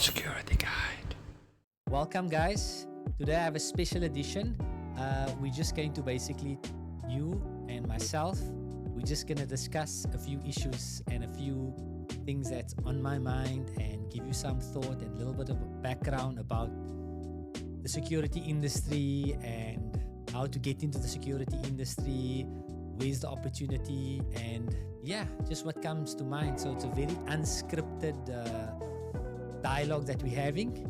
Security Guide. Welcome, guys. Today I have a special edition. We're just going to basically, you and myself, we're just going to discuss a few issues and a few things that's on my mind and give you some thought and a little bit of a background about the security industry and how to get into the security industry, where's the opportunity, and yeah, just what comes to mind. So it's a very unscripted dialogue that we're having.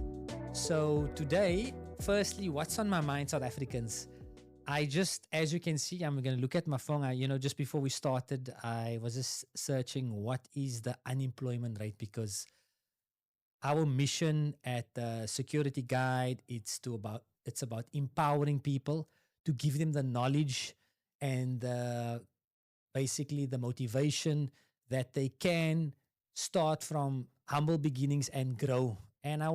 So today, firstly, what's on my mind, South Africans? I just, as you can see, I'm going to look at my phone. Just before we started, I was just searching what is the unemployment rate, because our mission at Security Guide, it's about empowering people, to give them the knowledge and basically the motivation that they can start from humble beginnings and grow. And I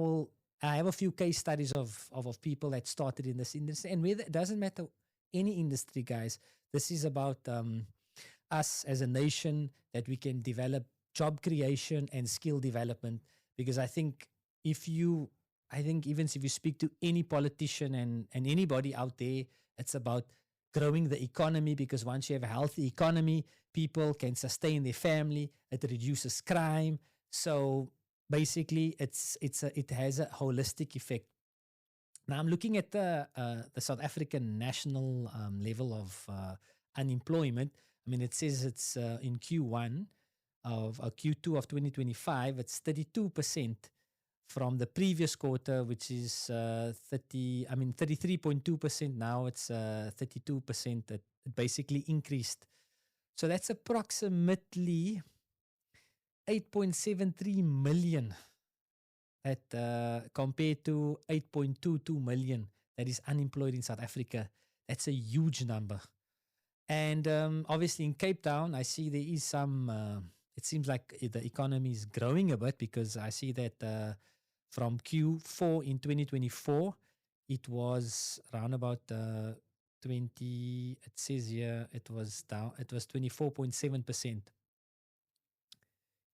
have a few case studies of people that started in this industry, and it doesn't matter any industry, guys. This is about us as a nation, that we can develop job creation and skill development. Because I think even if you speak to any politician and anybody out there, it's about growing the economy, because once you have a healthy economy, people can sustain their family. It reduces crime. So basically, it has a holistic effect. Now I'm looking at the South African national level of unemployment. I mean, it says it's in Q1 of Q2 of 2025. It's 32% from the previous quarter, which is 33.2%. Now it's 32%. It basically increased. So that's approximately 8.73 million compared to 8.22 million that is unemployed in South Africa. That's a huge number. And obviously in Cape Town, I see there is some, it seems like the economy is growing a bit, because I see that from Q4 in 2024, it was around about 20, it says here, it was 24.7%.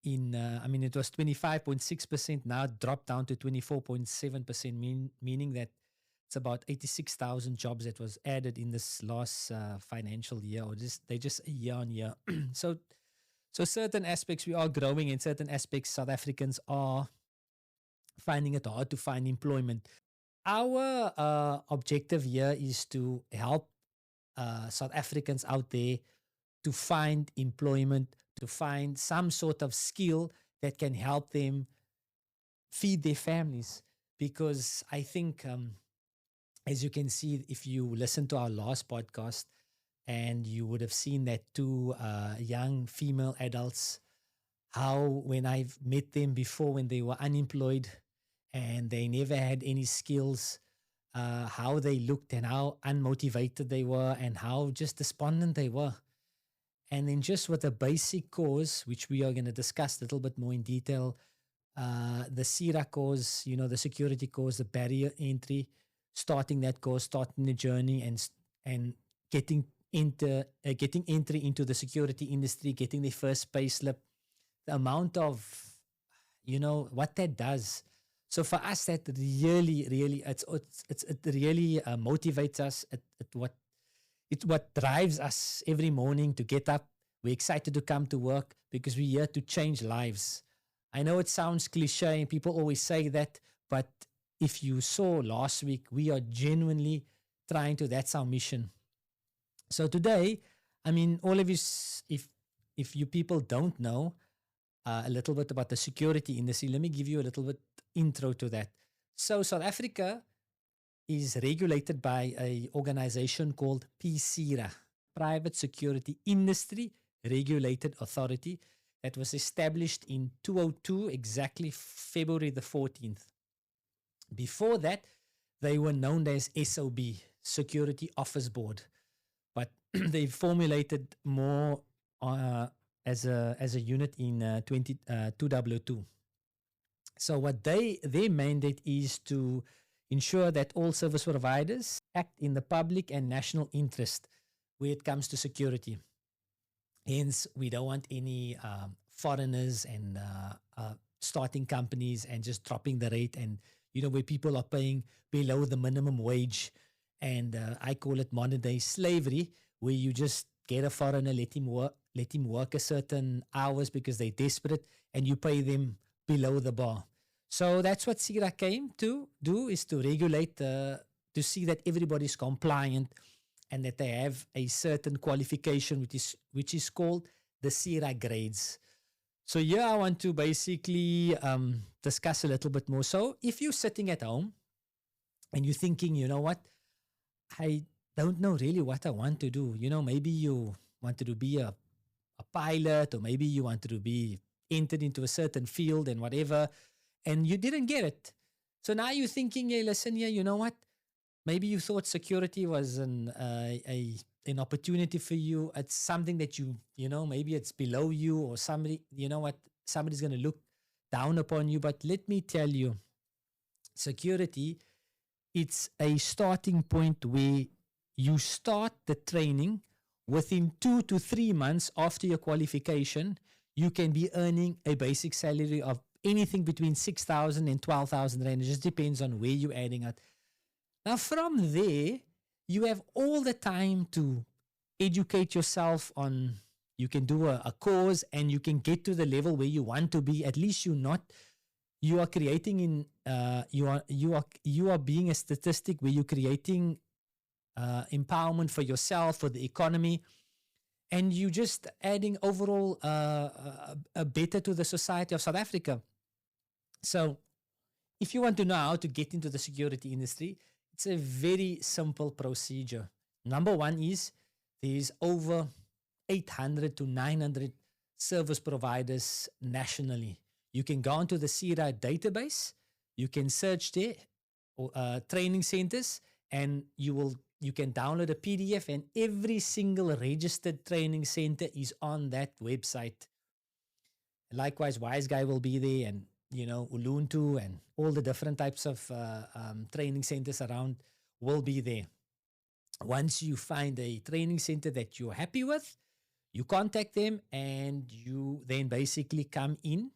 It was 25.6%, now dropped down to 24.7%, meaning that it's about 86,000 jobs that was added in this last financial year, or they just year on year. So certain aspects we are growing, in certain aspects South Africans are finding it hard to find employment. Our objective here is to help South Africans out there to find employment, to find some sort of skill that can help them feed their families. Because I think, as you can see, if you listen to our last podcast, and you would have seen that two young female adults, how when I've met them before when they were unemployed and they never had any skills, how they looked and how unmotivated they were and how just despondent they were. And then just with a basic course, which we are going to discuss a little bit more in detail, the PSIRA course, the security course, the barrier entry, starting that course, starting the journey and getting entry into the security industry, getting their first pay slip, the amount of, what that does. So for us, that really, really, it really motivates us. It's what drives us every morning to get up. We're excited to come to work because we're here to change lives. I know it sounds cliche and people always say that, but if you saw last week, we are genuinely trying to, that's our mission. So today, all of you, if you people don't know a little bit about the security industry, let me give you a little bit intro to that. So South Africa is regulated by an organization called PSIRA, Private Security Industry Regulated Authority, that was established in 2002, exactly February the 14th. Before that, they were known as SOB, Security Office Board, but they formulated more as a unit in 2002. So what their mandate is to ensure that all service providers act in the public and national interest when it comes to security. Hence, we don't want any foreigners and starting companies and just dropping the rate, and where people are paying below the minimum wage, and I call it modern day slavery, where you just get a foreigner, let him work a certain hours because they're desperate, and you pay them below the bar. So that's what SIRA came to do, is to regulate, to see that everybody's compliant and that they have a certain qualification, which is called the SIRA grades. So here I want to basically discuss a little bit more. So if you're sitting at home and you're thinking, you know what, I don't know really what I want to do. Maybe you wanted to be a pilot, or maybe you wanted to be entered into a certain field and whatever, and you didn't get it. So now you're thinking, hey, listen here, you know what? Maybe you thought security was an opportunity for you. It's something that maybe it's below you, or somebody, somebody's going to look down upon you. But let me tell you, security, it's a starting point where you start the training. Within 2 to 3 months after your qualification, you can be earning a basic salary of anything between 6,000 and 12,000 rand. It just depends on where you're adding at. Now, from there, you have all the time to educate yourself on. You can do a course, and you can get to the level where you want to be. At least you are creating you are being a statistic where you're creating empowerment for yourself, for the economy, and you just adding overall a better to the society of South Africa. So if you want to know how to get into the security industry, it's a very simple procedure. Number one is there's over 800 to 900 service providers nationally. You can go onto the SIRA database, you can search there, training centers, and you can download a PDF, and every single registered training center is on that website. Likewise, Wise Guy will be there, and Uluntu and all the different types of training centers around will be there. Once you find a training center that you're happy with, you contact them, and you then basically come in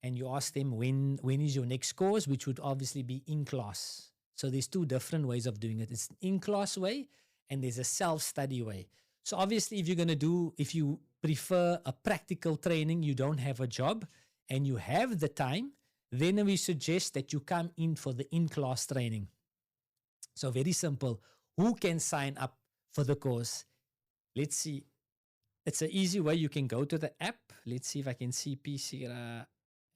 and you ask them when is your next course, which would obviously be in class. So there's two different ways of doing it. It's an in-class way, and there's a self-study way. So obviously, if you prefer a practical training, you don't have a job, and you have the time, then we suggest that you come in for the in-class training. So very simple. Who can sign up for the course? Let's see. It's an easy way. You can go to the app. Let's see if I can see PSIRA,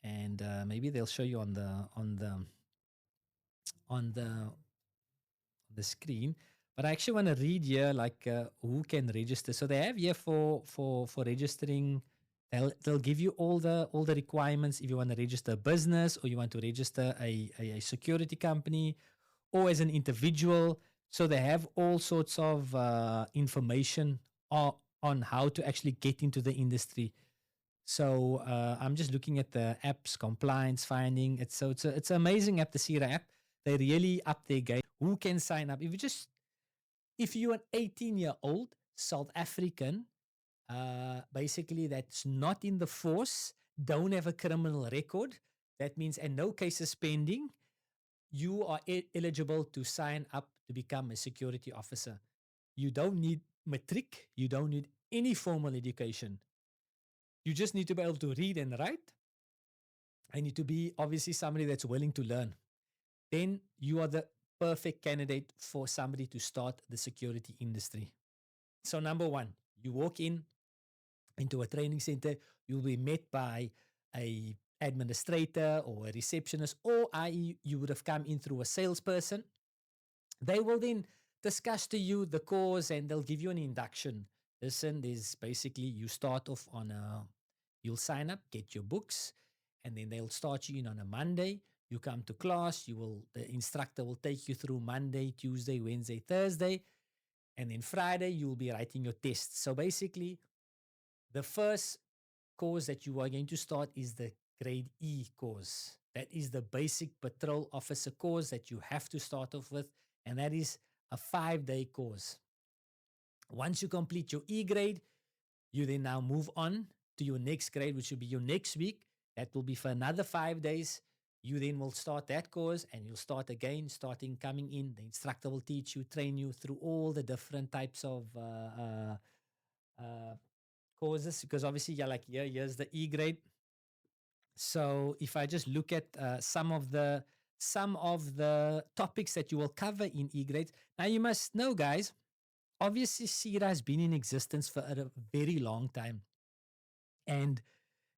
and maybe they'll show you on the screen. But I actually want to read here, like who can register. So they have here for registering. They'll give you all the requirements if you want to register a business, or you want to register a security company, or as an individual. So they have all sorts of information on how to actually get into the industry. So I'm just looking at the app's compliance finding. It's an amazing app, the SIRA app. They really up their game. Who can sign up? If you're an 18-year-old South African, basically that's not in the force, don't have a criminal record, that means, and no cases pending, you are eligible to sign up to become a security officer. You don't need matric, you don't need any formal education. You just need to be able to read and write. I need to be obviously somebody that's willing to learn. Then you are the perfect candidate for somebody to start the security industry. So number one, you walk into a training center, you'll be met by a administrator or a receptionist, or i.e. you would have come in through a salesperson. They will then discuss to you the course, and they'll give you an induction. Listen, there's basically, you start off you'll sign up, get your books, and then they'll start you in on a Monday. You come to class, the instructor will take you through Monday, Tuesday, Wednesday, Thursday, and then Friday you'll be writing your tests. So basically, the first course that you are going to start is the grade E course. That is the basic patrol officer course that you have to start off with, and that is a 5-day course. Once you complete your E grade, you then now move on to your next grade, which will be your next week. That will be for another 5 days. You then will start that course and you'll start again, starting coming in. The instructor will teach you, train you through all the different types of uh, courses. Because obviously, yeah, like here's the E grade. So if I just look at some of the topics that you will cover in E grades, now you must know, guys. Obviously, SIRA has been in existence for a very long time, and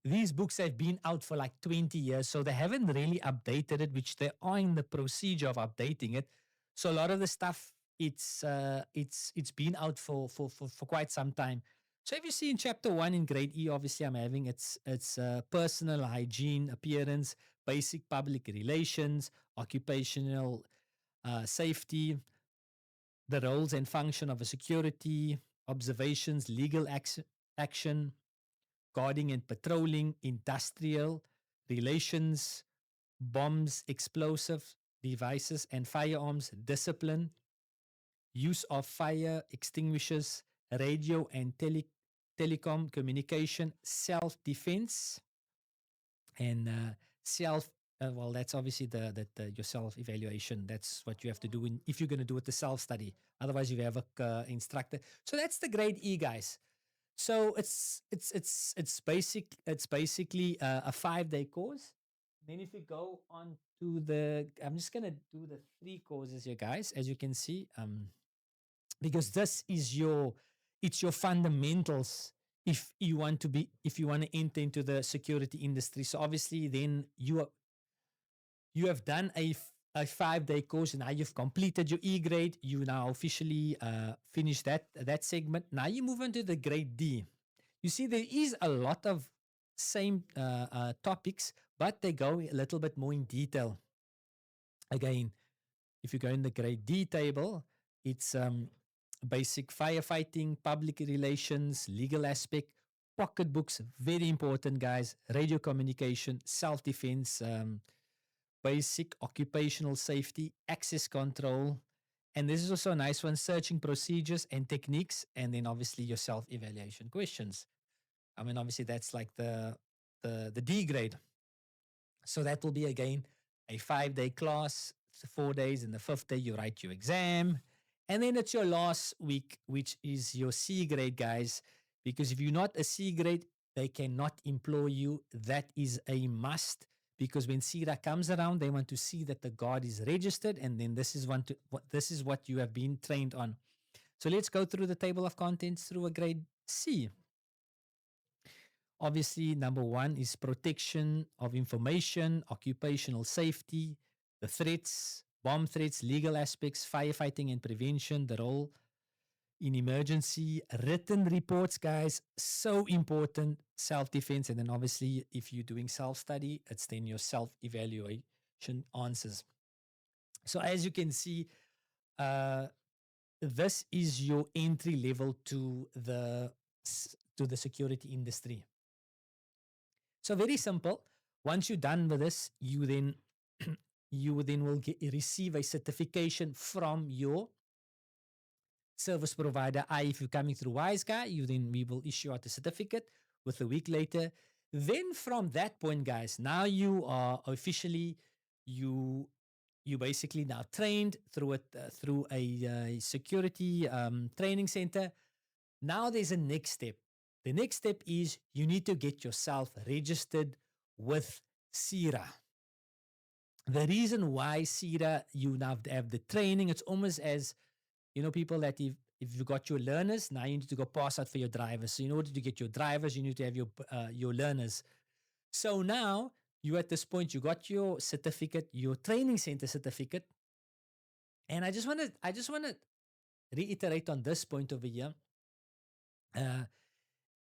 these books have been out for like 20 years, so they haven't really updated it, which they are in the procedure of updating it. So a lot of the stuff it's been out for quite some time. So if you see in chapter 1 in grade E, obviously I'm having it's personal hygiene, appearance, basic public relations, occupational safety, the roles and function of a security, observations, legal action, guarding and patrolling, industrial relations, bombs, explosive devices, and firearms, discipline, use of fire extinguishers, radio and telecom communication, self defense, and self. Well, that's obviously the your self evaluation. That's what you have to do if you're going to do it the self study. Otherwise, you have a instructor. So that's the grade E, guys. So it's basically a 5 day course. Then if you go on to I'm just gonna do the 3 courses here, guys, as you can see, because this is it's your fundamentals if you want to enter into the security industry. So obviously, then you have done a 5 day course and now you've completed your E grade. You now officially finished that segment. Now you move on to the grade D. You see, there is a lot of same topics, but they go a little bit more in detail. Again, if you go in the grade D table, it's basic firefighting, public relations, legal aspect, pocketbooks, very important, guys, radio communication, self defense, basic occupational safety, access control. And this is also a nice one, searching procedures and techniques, and then obviously your self evaluation questions. I mean, obviously that's like the D grade. So that will be again a 5 day class, 4 days, and the fifth day you write your exam. And then it's your last week, which is your C grade, guys. Because if you're not a C grade, they cannot employ you. That is a must. Because when SIRA comes around, they want to see that the guard is registered, and then this is what you have been trained on. So let's go through the table of contents through a grade C. Obviously, number 1 is protection of information, occupational safety, the threats, bomb threats, legal aspects, firefighting and prevention, the role in emergency, written reports, guys, so important, self defense. And then obviously, if you're doing self study, it's then your self evaluation answers. So, as you can see, uh, this is your entry level to the security industry. So very simple. Once you're done with this, you then will receive a certification from your service provider. If you're coming through WiseGuy, we will issue out a certificate with a week later. Then from that point, guys, now you are officially you basically now trained through a security training center. Now there's a next step. The next step is you need to get yourself registered with SIRA. The reason why SIRA, you now have the training, it's almost as, people that if you got your learners, now you need to go pass out for your drivers. So in order to get your drivers, you need to have your learners. So now you at this point, you got your certificate, your training center certificate. And I just want to reiterate on this point over here.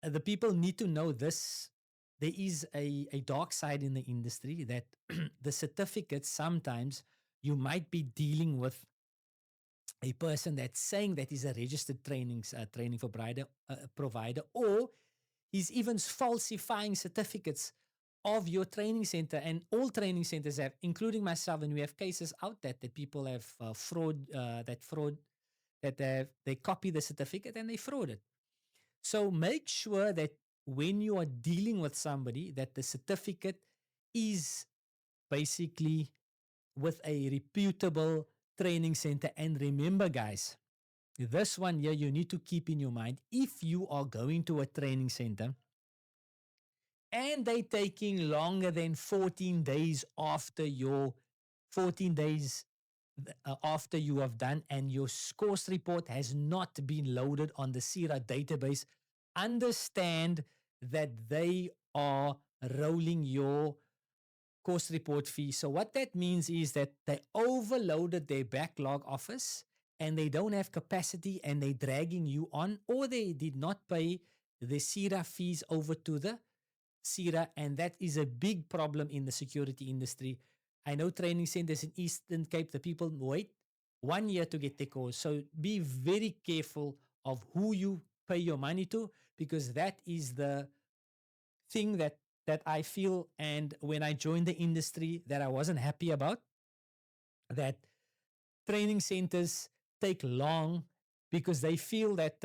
The people need to know this. There is a dark side in the industry that the certificates, sometimes you might be dealing with a person that's saying that he's a registered training provider, or he's even falsifying certificates of your training center. And all training centers have, including myself, and we have cases out that people have they copy the certificate and they fraud it. So make sure that when you are dealing with somebody, that the certificate is basically with a reputable training center. And remember, guys, this one here you need to keep in your mind. If you are going to a training center and they taking longer than 14 days after your 14 days after you have done and your course report has not been loaded on the SIRA database, understand that they are rolling your course report fee. So what that means is that they overloaded their backlog office and they don't have capacity and they're dragging you on, or they did not pay the SIRA fees over to the SIRA, and that is a big problem in the security industry. I know training centers in Eastern Cape, the people wait 1 year to get their course. So be very careful of who you pay your money to, because that is the thing that I feel, and when I joined the industry, that I wasn't happy about, that training centers take long because they feel that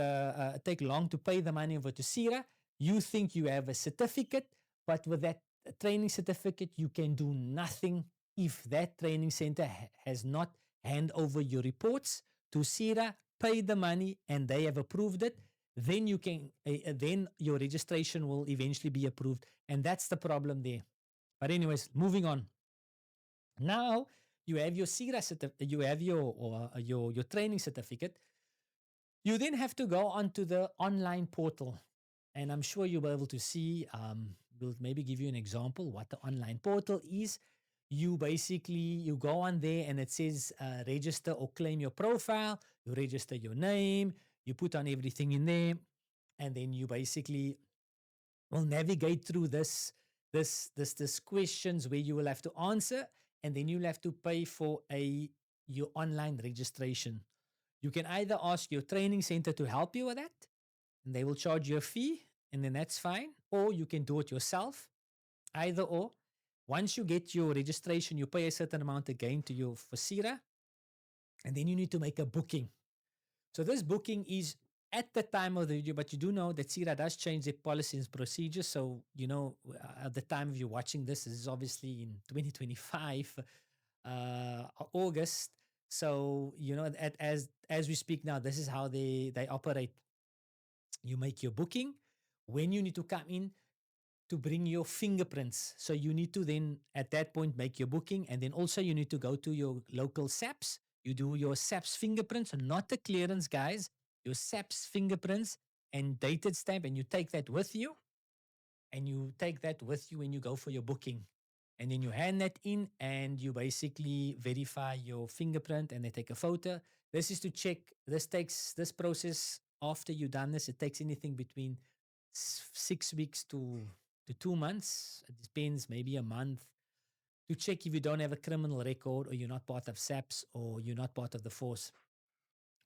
take long to pay the money over to SIRA. You think you have a certificate, but with that training certificate, you can do nothing if that training center has not hand over your reports to SIRA, pay the money, and they have approved it. Then you can, then your registration will eventually be approved, and that's the problem there. But anyways, moving on. Now you have your SIRA certificate, you have your training certificate. You then have to go onto the online portal, and I'm sure you'll be able to see. We'll maybe give you an example what the online portal is. You basically you go on there and it says register or claim your profile. You register your name. You put on everything in there, and then you basically will navigate through this questions where you will have to answer, and then you'll have to pay for your online registration. You can either ask your training center to help you with that, and they will charge you a fee, and then that's fine, or you can do it yourself. Either or. Once you get your registration, you pay a certain amount again to your for SIRA, and then you need to make a booking. So this booking is at the time of the video, but you do know that SIRA does change their policies and procedures. So, you know, at the time of you watching this is obviously in 2025, August. So, you know, as we speak now, this is how they operate. You make your booking. When you need to come in, to bring your fingerprints. So you need to then at that point make your booking, and then also you need to go to your local SAPS. You do your SAPS fingerprints, not the clearance, guys. Your SAPS fingerprints and dated stamp, and you take that with you. And you take that with you when you go for your booking. And then you hand that in and you basically verify your fingerprint and they take a photo. This is to check, this process after you've done this, it takes anything between 6 weeks to 2 months. It depends, maybe a month, to check if you don't have a criminal record or you're not part of SAPS or you're not part of the force.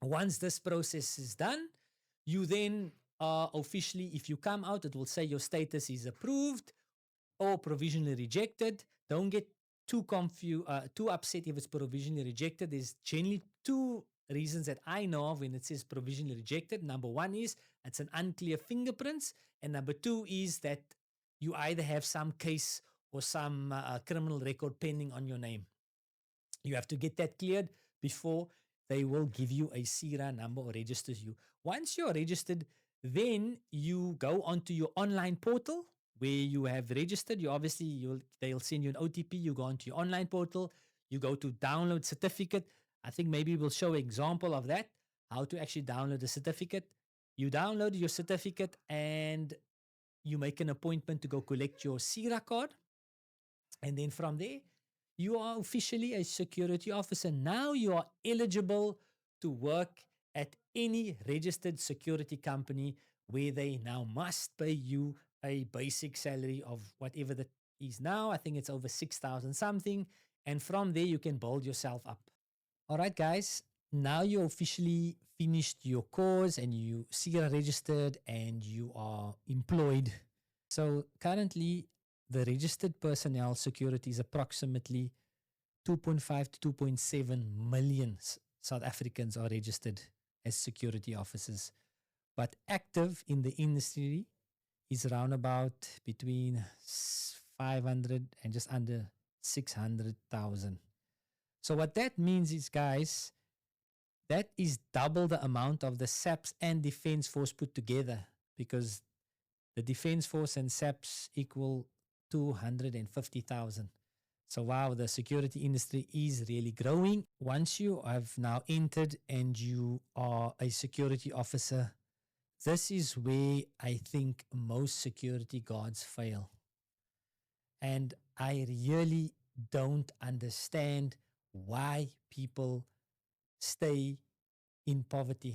Once this process is done, you then officially, if you come out, it will say your status is approved or provisionally rejected. Don't get too confused, too upset if it's provisionally rejected. There's generally two reasons that I know of when it says provisionally rejected. Number one is it's an unclear fingerprints, and number two is that you either have some case or some criminal record pending on your name. You have to get that cleared before they will give you a SIRA number or registers you. Once you're registered, then you go onto your online portal where you have registered. You obviously they'll send you an OTP. You go onto your online portal. You go to download certificate. I think maybe we'll show an example of that, how to actually download the certificate. You download your certificate and you make an appointment to go collect your SIRA card. And then from there, you are officially a security officer. Now you are eligible to work at any registered security company where they now must pay you a basic salary of whatever that is now. I think it's over 6,000 something. And from there, you can build yourself up. All right, guys. Now you officially finished your course and you SIRA registered and you are employed. So currently, the registered personnel security is approximately 2.5 to 2.7 million South Africans are registered as security officers. But active in the industry is around about between 500 and just under 600,000. So what that means is, guys, that is double the amount of the SAPS and Defense Force put together, because the Defense Force and SAPS equal 250,000. So wow, the security industry is really growing. Once you have now entered and you are a security officer, this is where I think most security guards fail. And I really don't understand why people stay in poverty.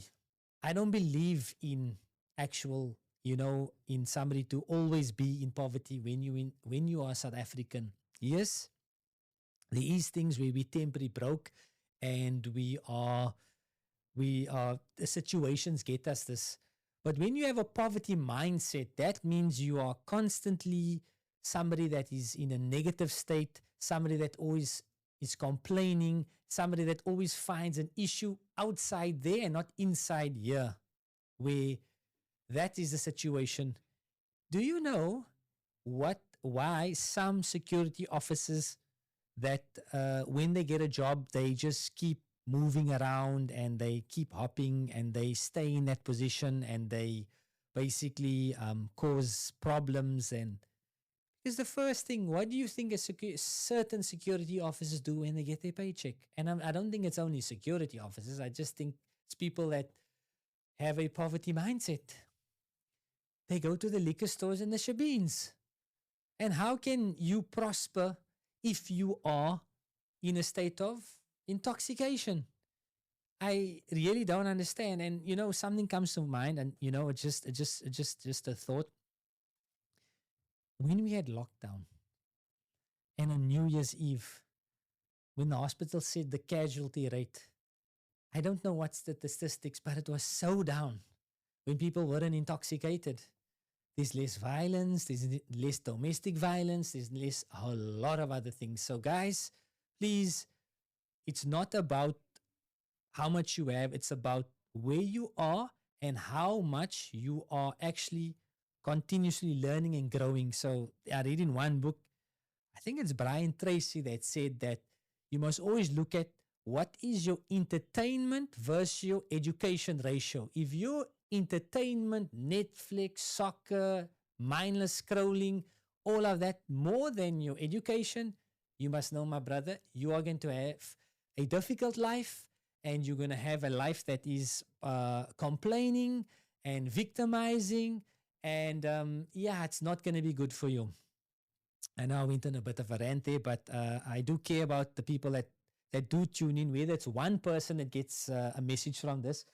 I don't believe in actual, in somebody to always be in poverty when you are South African. Yes, there is things where we temporarily broke, and the situations get us this. But when you have a poverty mindset, that means you are constantly somebody that is in a negative state, somebody that always is complaining, somebody that always finds an issue outside there and not inside here, where that is the situation. Do you know why some security officers that when they get a job, they just keep moving around and they keep hopping and they stay in that position and they basically cause problems? And is the first thing, what do you think certain security officers do when they get their paycheck? And I don't think it's only security officers. I just think it's people that have a poverty mindset. They go to the liquor stores and the shebeens. And how can you prosper if you are in a state of intoxication? I really don't understand. And something comes to mind, and it's just a thought. When we had lockdown and on New Year's Eve, when the hospital said the casualty rate, I don't know what's the statistics, but it was so down when people weren't intoxicated. There's less violence, there's less domestic violence, there's less a whole lot of other things. So guys, please, it's not about how much you have, it's about where you are and how much you are actually continuously learning and growing. So I read in one book, I think it's Brian Tracy, that said that you must always look at what is your entertainment versus your education ratio. If your entertainment, Netflix, soccer, mindless scrolling, all of that more than your education, you must know, my brother, you are going to have a difficult life, and you're going to have a life that is complaining and victimizing, and it's not going to be good for you. I know I went on a bit of a rant there, but I do care about the people that do tune in, whether it's one person that gets a message from this.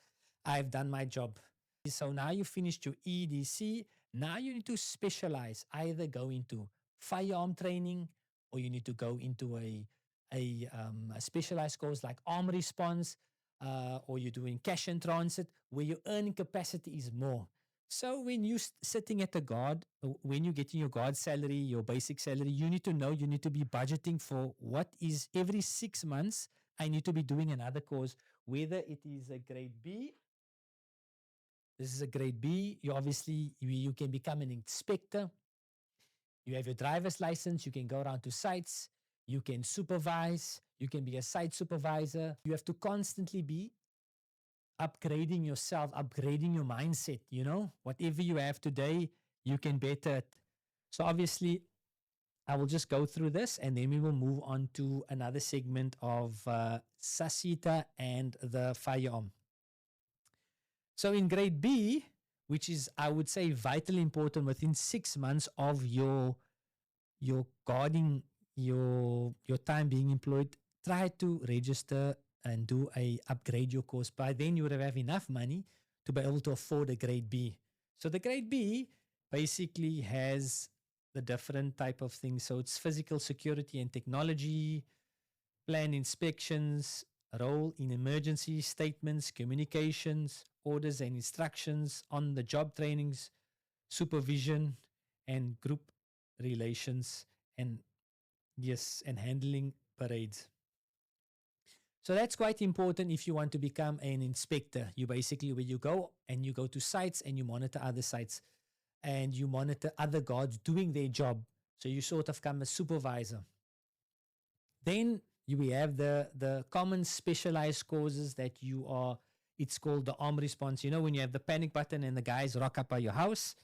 I've done my job. So now you finished your EDC. Now you need to specialize, either go into firearm training, or you need to go into a specialized course like arm response, or you're doing cash and transit, where your earning capacity is more. So when you're sitting at the guard, when you're getting your guard salary, your basic salary, you need to know, you need to be budgeting for what is every 6 months, I need to be doing another course, whether it is a grade B. This is a grade B. You can become an inspector. You have your driver's license. You can go around to sites. You can supervise. You can be a site supervisor. You have to constantly be upgrading yourself, upgrading your mindset. Whatever you have today, you can better it. So obviously, I will just go through this, and then we will move on to another segment of SASSETA and the firearm. So in grade B, which is, I would say, vitally important within 6 months of your guarding, your time being employed, try to register and upgrade your course. By then you would have enough money to be able to afford a grade B. So the grade B basically has the different type of things. So it's physical security and technology, plan inspections, role in emergency statements, communications, orders and instructions, on the job trainings, supervision and group relations, and handling parades. So that's quite important if you want to become an inspector. You basically, where you go to sites and you monitor other sites. and you monitor other guards doing their job. So you sort of become a supervisor. Then we have the common specialized courses that you are. It's called the arm response. You know, when you have the panic button and the guys rock up at your house,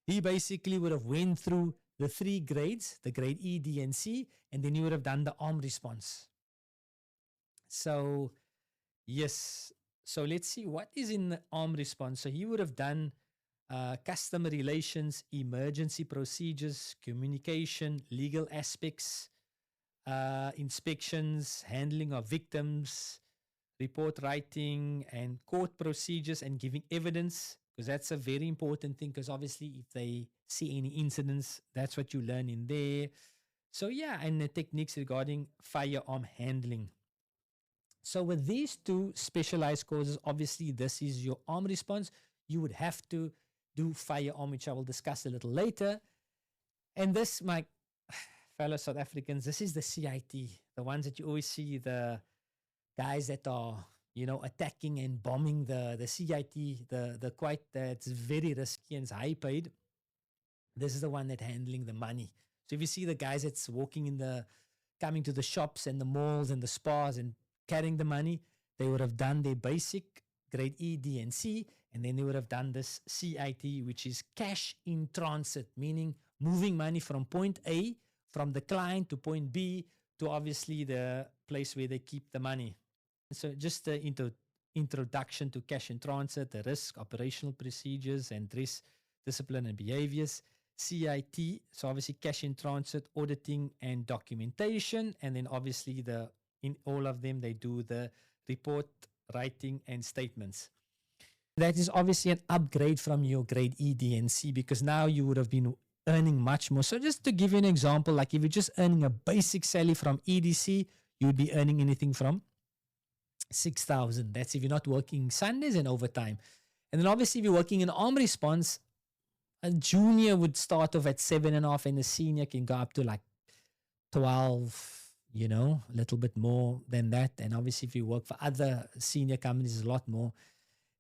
he basically would have went through the three grades, the grade E, D, and C, and then you would have done the arm response. So yes, so let's see what is in the arm response. So he would have done customer relations, emergency procedures, communication, legal aspects, inspections, handling of victims, report writing, and court procedures and giving evidence, because that's a very important thing. Because obviously, if they see any incidents, that's what you learn in there. So, yeah, and the techniques regarding firearm handling. So, with these two specialized courses, obviously, this is your arm response. You would have to do firearm, which I will discuss a little later. And this, my fellow South Africans, this is the CIT, the ones that you always see, the guys that are, you know, attacking and bombing the CIT, the quite that's very risky and it's high paid. This is the one that handling the money. So if you see the guys that's walking in the coming to the shops and the malls and the spas and carrying the money, they would have done their basic grade E, D, and C, and then they would have done this CIT, which is cash in transit, meaning moving money from point A, from the client to point B, to obviously the place where they keep the money. So just the introduction to cash in transit, the risk, operational procedures, and risk, discipline, and behaviors. CIT, so obviously cash in transit, auditing, and documentation. And then obviously in all of them, they do the report writing and statements. That is obviously an upgrade from your grade E, D, and C, because now you would have been earning much more. So just to give you an example, like if you're just earning a basic salary from EDC, you'd be earning anything from 6,000. That's if you're not working Sundays and overtime. And then obviously if you're working in arm response, a junior would start off at 7.5 and a senior can go up to like 12, you know, a little bit more than that. And obviously if you work for other senior companies, a lot more.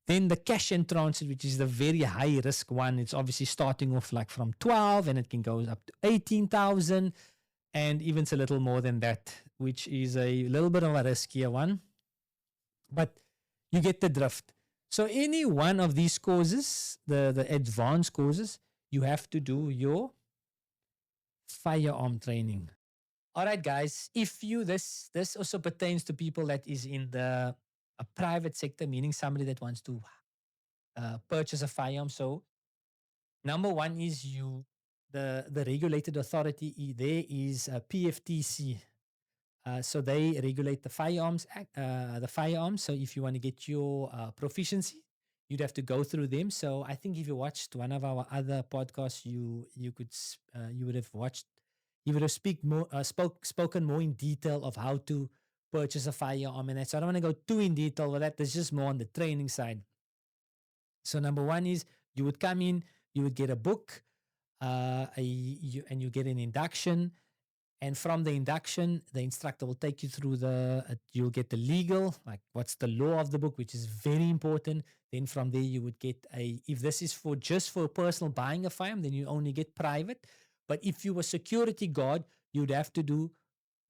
Then the cash in transit, which is the very high risk one, it's obviously starting off like from 12 and it can go up to 18,000 and even a little more than that, which is a little bit of a riskier one. But you get the drift. So any one of these courses, the advanced courses, you have to do your firearm training. All right, guys. If you this also pertains to people that is in the a private sector, meaning somebody that wants to purchase a firearm. So number one is the regulated authority. There is a PFTC. So they regulate the firearms the firearms. So if you want to get your proficiency, you'd have to go through them. So I think if you watched one of our other podcasts, you would have watched, you would have spoken more in detail of how to purchase a firearm and that. So I don't want to go too in detail with that. There's just more on the training side. So number one is you would come in, you would get a book, and you get an induction. And from the induction, the instructor will take you through you'll get the legal, like what's the law of the book, which is very important. Then from there, you would get if this is for just for personal buying a firearm, then you only get private. But if you were security guard, you'd have to do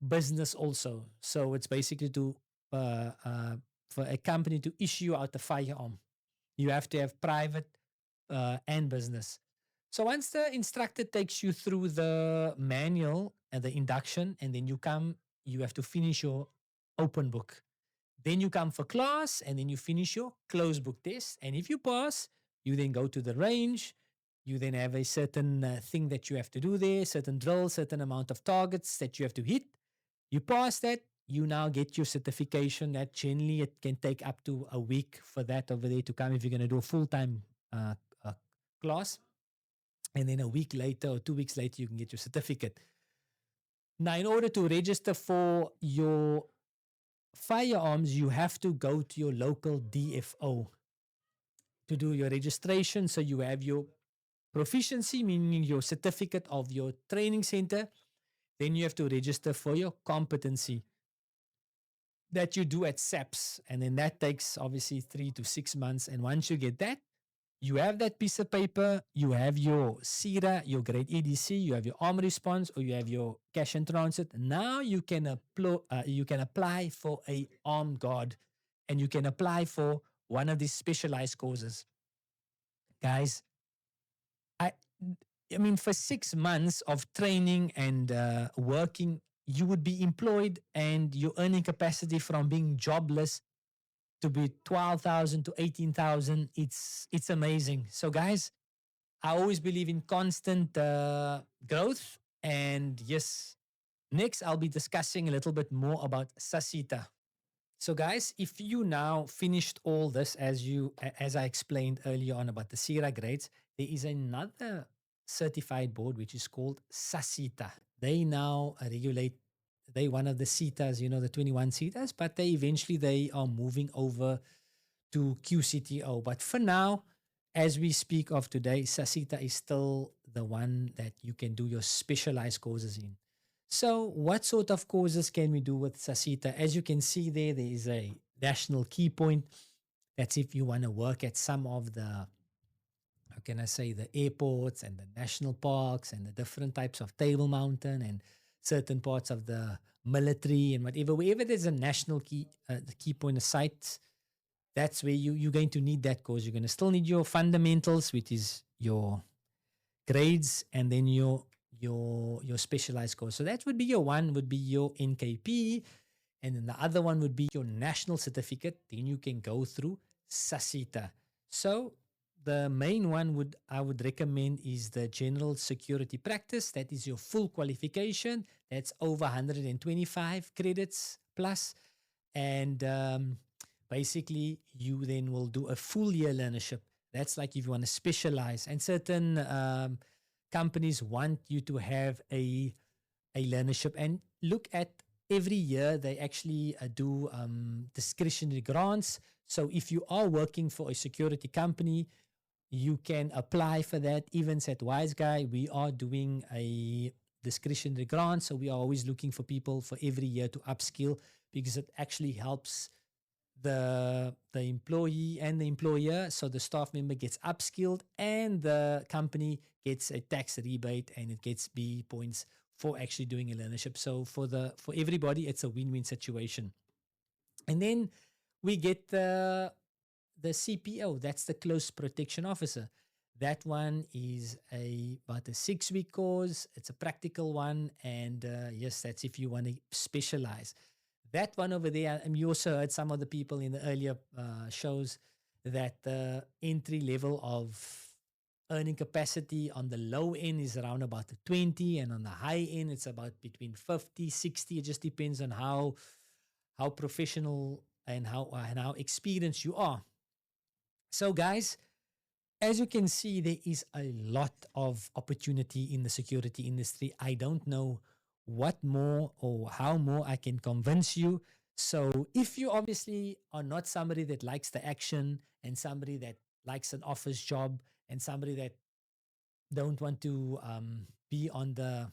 business also. So it's basically for a company to issue out a firearm. You have to have private and business. So once the instructor takes you through the manual and the induction, and then you have to finish your open book. Then you come for class, and then you finish your closed book test. And if you pass, you then go to the range. You then have a certain thing that you have to do there, certain drill, certain amount of targets that you have to hit. You pass that, you now get your certification. That generally it can take up to a week for that over there to come if you're going to do a full-time class. And then a week later or 2 weeks later, you can get your certificate. Now, in order to register for your firearms, you have to go to your local DFO to do your registration. So you have your proficiency, meaning your certificate of your training center. Then you have to register for your competency that you do at SAPS. And then that takes obviously 3 to 6 months. And once you get that, You have that piece of paper, you have your SIRA, your grade EDC, you have your arm response, or you have your cash and transit. Now you can apply for a armed guard, and you can apply for one of these specialized courses. Guys, I I mean, for 6 months of training and working, you would be employed, and your earning capacity from being jobless to be 12,000 to 18,000. It's amazing. So, guys, I always believe in constant growth. And yes, next I'll be discussing a little bit more about SASSETA. So, guys, if you now finished all this as I explained earlier on about the SIRA grades, there is another certified board which is called SASSETA. They now regulate. They one of the SETAs, the 21 SETAs, but they are moving over to QCTO. But for now, as we speak of today, SASSETA is still the one that you can do your specialized courses in. So, what sort of courses can we do with SASSETA? As you can see there is a national key point. That's if you want to work at some of the, how can I say, the airports and the national parks and the different types of Table Mountain and certain parts of the military and whatever. Wherever there's a national the key point of sites, that's where you're going to need that course. You're going to still need your fundamentals, which is your grades, and then your specialized course. So that would be your NKP, and then the other one would be your national certificate. Then you can go through SASSETA. So the main one I would recommend is the general security practice. That is your full qualification. That's over 125 credits plus, and basically you then will do a full year learnership. That's like if you want to specialize, and certain companies want you to have a learnership. And look at every year they actually do discretionary grants. So if you are working for a security company, you can apply for that. Even at Wise Guy, we are doing a discretionary grant. So we are always looking for people for every year to upskill, because it actually helps the employee and the employer. So the staff member gets upskilled, and the company gets a tax rebate, and it gets B points for actually doing a learnership. So for everybody, it's a win-win situation. And then we get the CPO. That's the Close Protection Officer. That one is about a 6-week course. It's a practical one, and yes, that's if you want to specialize. That one over there, and you also heard some of the people in the earlier shows that the entry level of earning capacity on the low end is around about the 20, and on the high end it's about between 50, 60. It just depends on how professional and how experienced you are. So, guys, as you can see, there is a lot of opportunity in the security industry. I don't know what more or how more I can convince you. So if you obviously are not somebody that likes the action, and somebody that likes an office job, and somebody that don't want to be on the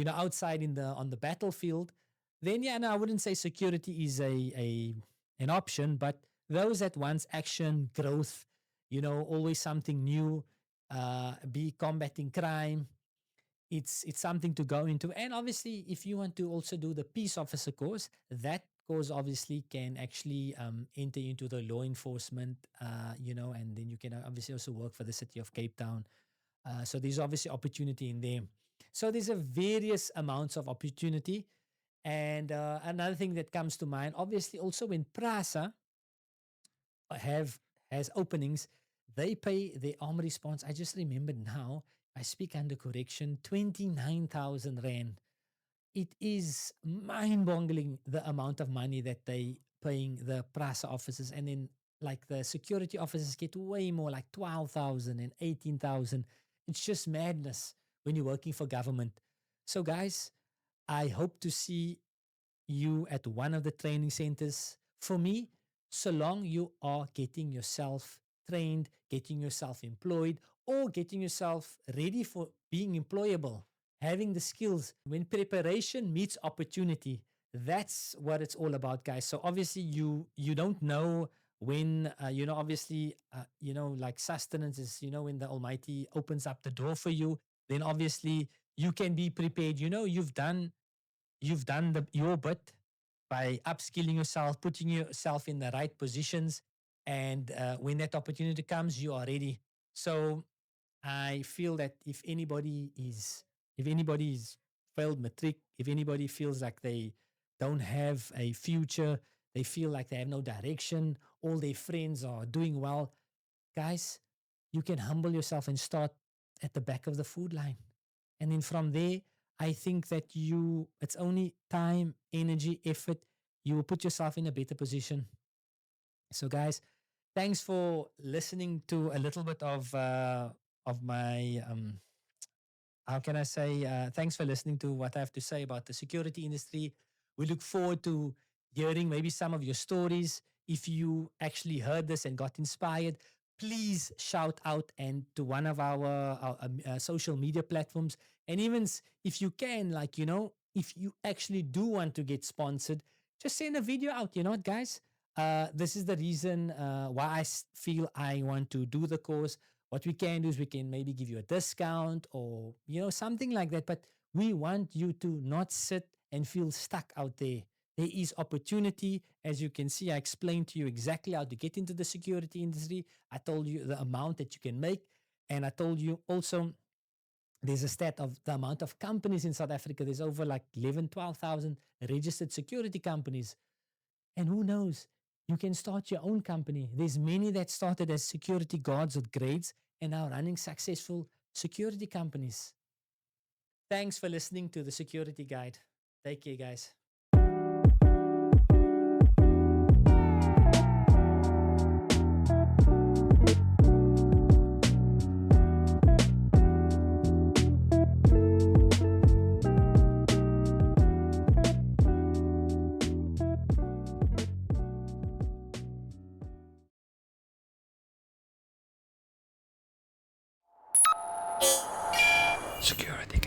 outside on the battlefield, then yeah, no, I wouldn't say security is an option. But those that wants action, growth, always something new, be combating crime, it's something to go into. And obviously, if you want to also do the peace officer course, that course obviously can actually enter into the law enforcement, and then you can obviously also work for the city of Cape Town. So there's obviously opportunity in there. So there's a various amounts of opportunity. And another thing that comes to mind, obviously, also when PRASA has openings, they pay their arm response. I just remembered now, I speak under correction, 29,000 Rand. It is mind-boggling the amount of money that they paying the PRASA officers. And then like the security officers get way more, like 12,000 and 18,000. It's just madness when you're working for government. So guys, I hope to see you at one of the training centers. For me, so long you are getting yourself trained, getting yourself employed, or getting yourself ready for being employable, having the skills. When preparation meets opportunity, that's what it's all about, guys. So obviously you don't know when obviously like sustenance is, when the Almighty opens up the door for you, then obviously you can be prepared. You've done your bit by upskilling yourself, putting yourself in the right positions, and when that opportunity comes, you are ready. So I feel that if anybody is failed matric, if anybody feels like they don't have a future, they feel like they have no direction, all their friends are doing well, guys, you can humble yourself and start at the back of the food line. And then from there, I think that it's only time, energy, effort. You will put yourself in a better position. So, guys, thanks for listening to a little bit of my how can I say, thanks for listening to what I have to say about the security industry. We look forward to hearing maybe some of your stories. If you actually heard this and got inspired, please shout out and to one of our social media platforms. And even if you can, like, if you actually do want to get sponsored, just send a video out. You know what, guys? This is the reason why feel I want to do the course. What we can do is we can maybe give you a discount or something like that, but we want you to not sit and feel stuck out there. There is opportunity. As you can see, I explained to you exactly how to get into the security industry. I told you the amount that you can make, and I told you also there's a stat of the amount of companies in South Africa. There's over like 11, 12,000 registered security companies. And who knows? You can start your own company. There's many that started as security guards with grades and now running successful security companies. Thanks for listening to the Security Guide. Take care, guys. Security